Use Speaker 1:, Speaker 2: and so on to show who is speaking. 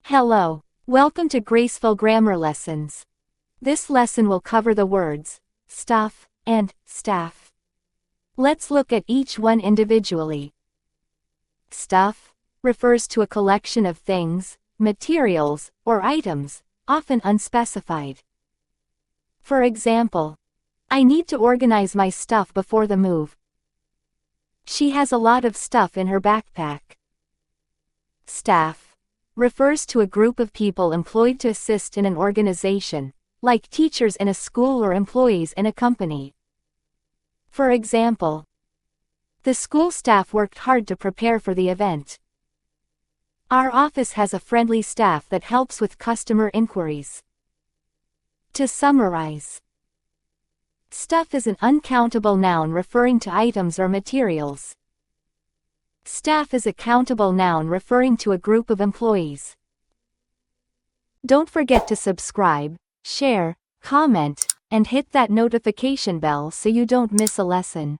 Speaker 1: Hello. Welcome to Graceful Grammar Lessons. This lesson will cover the words stuff and staff. Let's look at each one individually. Stuff refers to a collection of things, materials, or items, often unspecified. For example, I need to organize my stuff before the move. She has a lot of stuff in her backpack. Staff refers to a group of people employed to assist in an organization, like teachers in a school or employees in a company. For example, the school staff worked hard to prepare for the event. Our office has a friendly staff that helps with customer inquiries. To summarize, stuff is an uncountable noun referring to items or materials. Staff is a countable noun referring to a group of employees. Don't forget to subscribe, share, comment, and hit that notification bell so you don't miss a lesson.